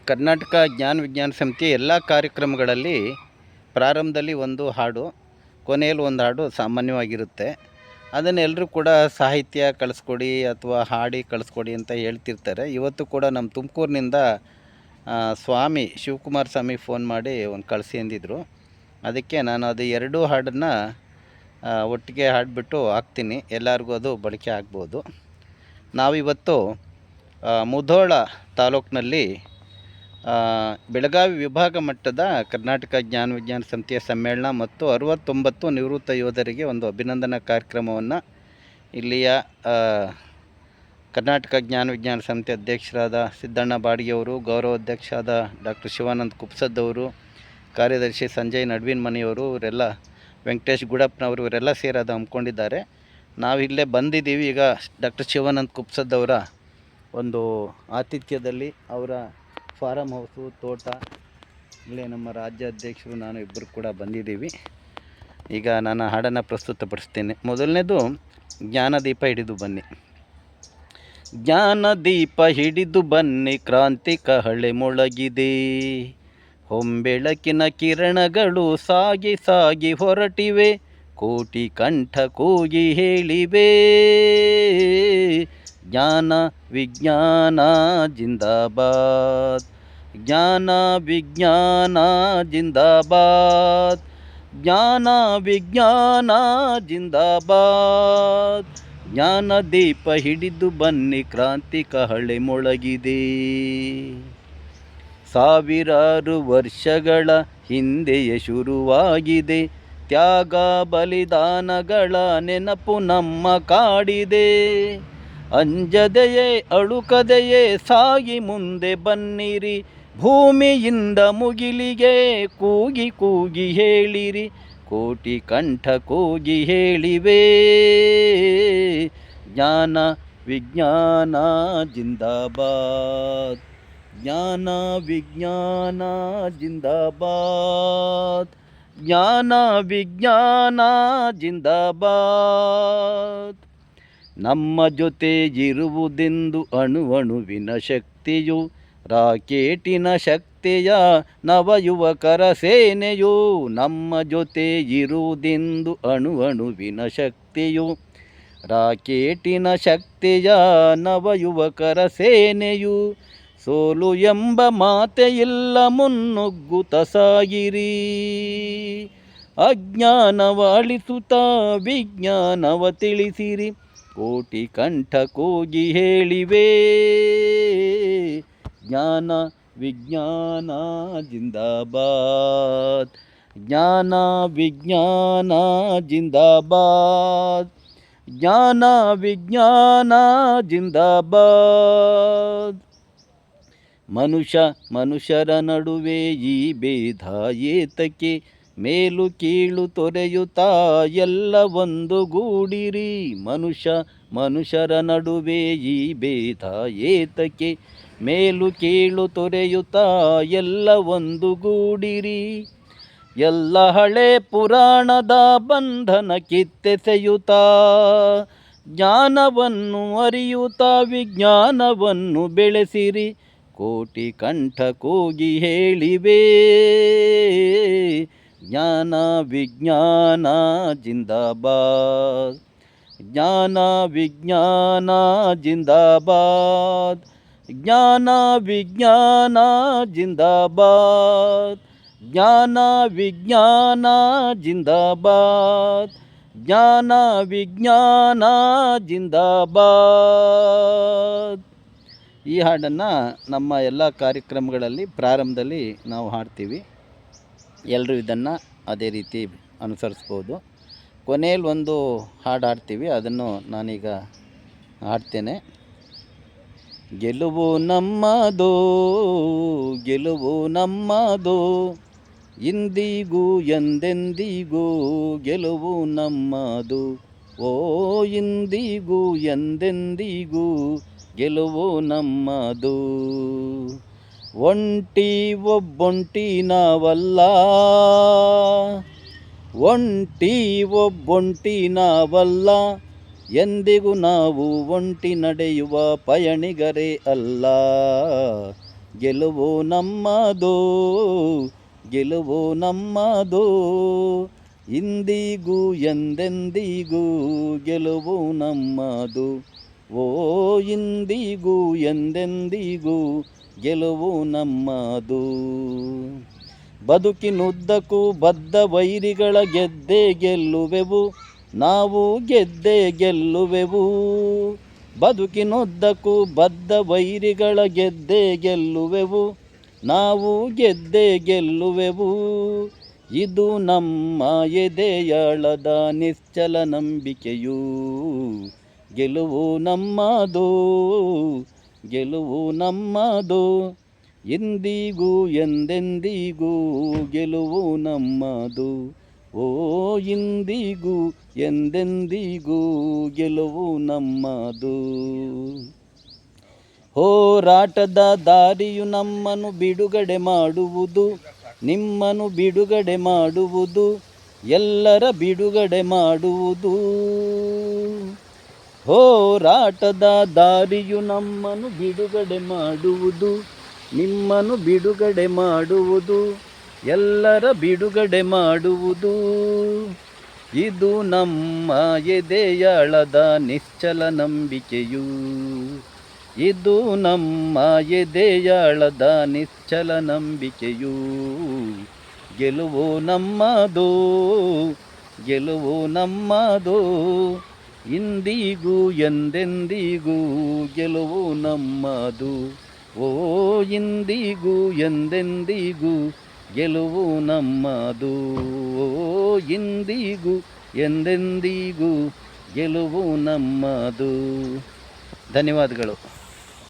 ಕರ್ನಾಟಕ ಜ್ಞಾನ ವಿಜ್ಞಾನ ಸಮಿತಿಯ ಎಲ್ಲ ಕಾರ್ಯಕ್ರಮಗಳಲ್ಲಿ ಪ್ರಾರಂಭದಲ್ಲಿ ಒಂದು ಹಾಡು, ಕೊನೆಯಲ್ಲಿ ಒಂದು ಹಾಡು ಸಾಮಾನ್ಯವಾಗಿರುತ್ತೆ. ಅದನ್ನು ಎಲ್ಲರೂ ಕೂಡ ಸಾಹಿತ್ಯ ಕಳಿಸ್ಕೊಡಿ ಅಥವಾ ಹಾಡಿ ಕಳಿಸ್ಕೊಡಿ ಅಂತ ಹೇಳ್ತಿರ್ತಾರೆ. ಇವತ್ತು ಕೂಡ ನಮ್ಮ ತುಮಕೂರಿನಿಂದ ಸ್ವಾಮಿ ಶಿವಕುಮಾರ ಸ್ವಾಮಿ ಫೋನ್ ಮಾಡಿ ಒಂದು ಕಳಿಸಿ ಅಂದಿದ್ರು. ಅದಕ್ಕೆ ನಾನು ಅದು ಎರಡೂ ಹಾಡನ್ನು ಒಟ್ಟಿಗೆ ಹಾಡಿಬಿಟ್ಟು ಹಾಕ್ತೀನಿ, ಎಲ್ಲರಿಗೂ ಅದು ಬಳಕೆ ಆಗ್ಬೋದು. ನಾವಿವತ್ತು ಮುಧೋಳ ತಾಲೂಕಿನಲ್ಲಿ ಬೆಳಗಾವಿ ವಿಭಾಗ ಮಟ್ಟದ ಕರ್ನಾಟಕ ಜ್ಞಾನ ವಿಜ್ಞಾನ ಸಮಿತಿಯ ಸಮ್ಮೇಳನ ಮತ್ತು 69 ನಿವೃತ್ತ ಯೋಧರಿಗೆ ಒಂದು ಅಭಿನಂದನಾ ಕಾರ್ಯಕ್ರಮವನ್ನು ಇಲ್ಲಿಯ ಕರ್ನಾಟಕ ಜ್ಞಾನ ವಿಜ್ಞಾನ ಸಮಿತಿ ಅಧ್ಯಕ್ಷರಾದ ಸಿದ್ದಣ್ಣ ಬಾಡಿಗೆಯವರು, ಗೌರವಾಧ್ಯಕ್ಷರಾದ ಡಾಕ್ಟರ್ ಶಿವಾನಂದ ಕುಪ್ಸದ್ದವರು, ಕಾರ್ಯದರ್ಶಿ ಸಂಜಯ್ ನಡ್ವಿನ್ ಮನೆಯವರು, ಇವರೆಲ್ಲ ವೆಂಕಟೇಶ್ ಗುಡಪ್ಪನವರು, ಇವರೆಲ್ಲ ಸೇರಿ ಹಮ್ಮಿಕೊಂಡಿದ್ದಾರೆ. ನಾವಿಲ್ಲೇ ಬಂದಿದ್ದೀವಿ. ಈಗ ಡಾಕ್ಟರ್ ಶಿವಾನಂದ ಕುಪ್ಸದ್ದವರ ಒಂದು ಆತಿಥ್ಯದಲ್ಲಿ ಅವರ ಫಾರಮ್ ಹೌಸು, ತೋಟ, ಇಲ್ಲೇ ನಮ್ಮ ರಾಜ್ಯಾಧ್ಯಕ್ಷರು ನಾನು ಇಬ್ಬರು ಕೂಡ ಬಂದಿದ್ದೀವಿ. ಈಗ ನಾನು ಹಾಡನ್ನು ಪ್ರಸ್ತುತಪಡಿಸ್ತೇನೆ. ಮೊದಲನೇದು ಜ್ಞಾನದೀಪ ಹಿಡಿದು ಬನ್ನಿ. ಜ್ಞಾನದೀಪ ಹಿಡಿದು ಬನ್ನಿ, ಕ್ರಾಂತಿ ಕಹಳೆ ಮೊಳಗಿದೆ, ಹೊಂಬೆಳಕಿನ ಕಿರಣಗಳು ಸಾಗಿ ಸಾಗಿ ಹೊರಟಿವೆ, ಕೋಟಿ ಕಂಠ ಕೂಗಿ ಹೇಳಿವೆ, ಜ್ಞಾನ ವಿಜ್ಞಾನ ಜಿಂದಾಬಾದ್, ಜ್ಞಾನ ವಿಜ್ಞಾನ ಜಿಂದಾಬಾದ್, ಜ್ಞಾನ ವಿಜ್ಞಾನ ಜಿಂದಾಬಾದ್, ಜ್ಞಾನದೀಪ ಹಿಡಿದು ಬನ್ನಿ, ಕ್ರಾಂತಿ ಕಹಳೆ ಮೊಳಗಿದೆ. ಸಾವಿರಾರು ವರ್ಷಗಳ ಹಿಂದೆಯೇ ಶುರುವಾಗಿದೆ, ತ್ಯಾಗ ಬಲಿದಾನಗಳ ನೆನಪು ನಮ್ಮ ಕಾಡಿದೆ, ಅಂಜದೆಯೇ ಅಳುಕದೆಯೇ ಸಾಗಿ ಮುಂದೆ ಬನ್ನಿರಿ, ಭೂಮಿಯಿಂದ ಮುಗಿಲಿಗೆ ಕೂಗಿ ಕೂಗಿ ಹೇಳಿರಿ, ಕೋಟಿ ಕಂಠ ಕೂಗಿ ಹೇಳಿವೆ, ಜ್ಞಾನ ವಿಜ್ಞಾನ ಜಿಂದಾಬಾದ್, ಜ್ಞಾನ ವಿಜ್ಞಾನ ಜಿಂದಾಬಾದ್, ಜ್ಞಾನ ವಿಜ್ಞಾನ ಜಿಂದಾಬಾದ್. ನಮ್ಮ ಜೊತೆ ಇರುವುದೆಂದು ಅಣುವಿನ ಶಕ್ತಿಯು, ರಾಕೆಟಿನ ಶಕ್ತಿಯ ನವಯುವಕರ ಸೇನೆಯು, ನಮ್ಮ ಜೊತೆ ಇರುವುದೆಂದು ಅಣುವಿನ ಶಕ್ತಿಯು, ರಾಕೆಟಿನ ಶಕ್ತಿಯ ನವಯುವಕರ ಸೇನೆಯು, ಸೋಲು ಎಂಬ ಮಾತೆ ಇಲ್ಲ ಮುನ್ನುಗ್ಗುತ್ತ ಸಾಗಿರಿ, ಅಜ್ಞಾನವ ಅಳಿಸುತ್ತಾ ವಿಜ್ಞಾನವ ತಿಳಿಸಿರಿ, ಕೋಟಿ ಕಂಠ ಕೂಗಿ ಹೇಳಿವೆ, ಜ್ಞಾನ ವಿಜ್ಞಾನ ಜಿಂದಾಬಾದ್, ಜ್ಞಾನ ವಿಜ್ಞಾನ ಜಿಂದಾಬಾದ್, ಜ್ಞಾನ ವಿಜ್ಞಾನ ಜಿಂದಾಬಾದ್. ಮನುಷ್ಯರ ನಡುವೆ ಈ ಭೇದ ಏತಕ್ಕೆ, ಮೇಲು ಕೀಳು ತೊರೆಯುತ್ತಾ ಎಲ್ಲ ಒಂದು ಗೂಡಿರಿ, ಮನುಷ್ಯರ ನಡುವೆ ಈ ಭೇದ ಏತಕ್ಕೆ, ಮೇಲು ಕೀಳು ತೊರೆಯುತ್ತಾ ಎಲ್ಲ ಒಂದು ಗೂಡಿರಿ, ಎಲ್ಲ ಹಳೆ ಪುರಾಣದ ಬಂಧನ ಕಿತ್ತೆಸೆಯುತ್ತಾ, ಜ್ಞಾನವನ್ನು ಅರಿಯುತ್ತಾ ವಿಜ್ಞಾನವನ್ನು ಬೆಳೆಸಿರಿ, ಕೋಟಿ ಕಂಠ ಕೂಗಿ ಹೇಳಿವೆ, ಜ್ಞಾನ ವಿಜ್ಞಾನ ಜಿಂದಾಬಾದ್, ಜ್ಞಾನ ವಿಜ್ಞಾನ ಜಿಂದಾಬಾದ್, ಜ್ಞಾನ ವಿಜ್ಞಾನ ಜಿಂದಾಬಾದ್, ಜ್ಞಾನ ವಿಜ್ಞಾನ ಜಿಂದಾಬಾದ್, ಜ್ಞಾನ ವಿಜ್ಞಾನ ಜಿಂದಾಬಾದ್. ಈ ಹಾಡನ್ನು ನಮ್ಮ ಎಲ್ಲ ಕಾರ್ಯಕ್ರಮಗಳಲ್ಲಿ ಪ್ರಾರಂಭದಲ್ಲಿ ನಾವು ಹಾಡ್ತೀವಿ. ಎಲ್ಲರೂ ಇದನ್ನು ಅದೇ ರೀತಿ ಅನುಸರಿಸ್ಬೋದು. ಕೊನೆಯಲ್ಲಿ ಒಂದು ಹಾಡು ಹಾಡ್ತೀವಿ, ಅದನ್ನು ನಾನೀಗ ಹಾಡ್ತೇನೆ. ಗೆಲುವು ನಮ್ಮದು, ಗೆಲುವು ನಮ್ಮದು, ಇಂದಿಗೂ ಎಂದೆಂದಿಗೂ ಗೆಲುವು ನಮ್ಮದು, ಓ ಇಂದಿಗೂ ಎಂದೆಂದಿಗೂ ಗೆಲುವು ನಮ್ಮದು, ಒಂಟಿ ಒಬ್ಬೊಂಟಿ ನಾವಲ್ಲ, ಒಂಟಿ ಒಬ್ಬೊಂಟಿ ನಾವಲ್ಲ, ಎಂದಿಗೂ ನಾವು ಒಂಟಿ ನಡೆಯುವ ಪಯಣಿಗರೇ ಅಲ್ಲ, ಗೆಲುವು ನಮ್ಮದು, ಗೆಲುವು ನಮ್ಮದು. ಇಂದಿಗೂ ಎಂದೆಂದಿಗೂ ಗೆಲುವು ನಮ್ಮದು. ಓ ಇಂದಿಗೂ ಎಂದೆಂದಿಗೂ ಗೆಲುವು ನಮ್ಮದು. ಬದುಕಿನುದ್ದಕ್ಕೂ ಬದ್ಧ ವೈರಿಗಳ ಗೆದ್ದೇ ಗೆಲ್ಲುವೆವು, ನಾವು ಗೆದ್ದೇ ಗೆಲ್ಲುವೆವು. ಬದುಕಿನುದ್ದಕ್ಕೂ ಬದ್ಧ ವೈರಿಗಳ ಗೆದ್ದೇ ಗೆಲ್ಲುವೆವು, ನಾವು ಗೆದ್ದೇ ಗೆಲ್ಲುವೆವು. ಇದು ನಮ್ಮ ಎದೆಯಾಳದ ನಿಶ್ಚಲ ನಂಬಿಕೆಯು. ಗೆಲುವು ನಮ್ಮದು, ಗೆಲುವು ನಮ್ಮದು. ಇಂದಿಗೂ ಎಂದೆಂದಿಗೂ ಗೆಲುವು ನಮ್ಮದು. ಓ ಇಂದಿಗೂ ಎಂದೆಂದಿಗೂ ಗೆಲುವು ನಮ್ಮದು. ಹೋರಾಟದ ದಾರಿಯು ನಮ್ಮನ್ನು ಬಿಡುಗಡೆ ಮಾಡುವುದು, ನಿಮ್ಮನ್ನು ಬಿಡುಗಡೆ ಮಾಡುವುದು, ಎಲ್ಲರ ಬಿಡುಗಡೆ ಮಾಡುವುದು. ಹೋರಾಟದ ದಾರಿಯು ನಮ್ಮನ್ನು ಬಿಡುಗಡೆ ಮಾಡುವುದು, ನಿಮ್ಮನ್ನು ಬಿಡುಗಡೆ ಮಾಡುವುದು, ಎಲ್ಲರ ಬಿಡುಗಡೆ ಮಾಡುವುದು. ಇದು ನಮ್ಮ ಎದೆಯಾಳದ ನಿಶ್ಚಲ ನಂಬಿಕೆಯು. ಇದು ನಮ್ಮ ಎದೆಯಾಳದ ನಿಶ್ಚಲ ನಂಬಿಕೆಯು. ಗೆಲುವು ನಮ್ಮದು, ಗೆಲುವು ನಮ್ಮದು. ಇಂದಿಗೂ ಎಂದೆಂದಿಗೂ ಗೆಲುವು ನಮ್ಮದು. ಓ ಇಂದಿಗೂ ಎಂದೆಂದಿಗೂ ಗೆಲುವು ನಮ್ಮದು. ಓ ಇಂದಿಗೂ ಎಂದೆಂದಿಗೂ ಗೆಲುವು ನಮ್ಮದು. ಧನ್ಯವಾದಗಳು.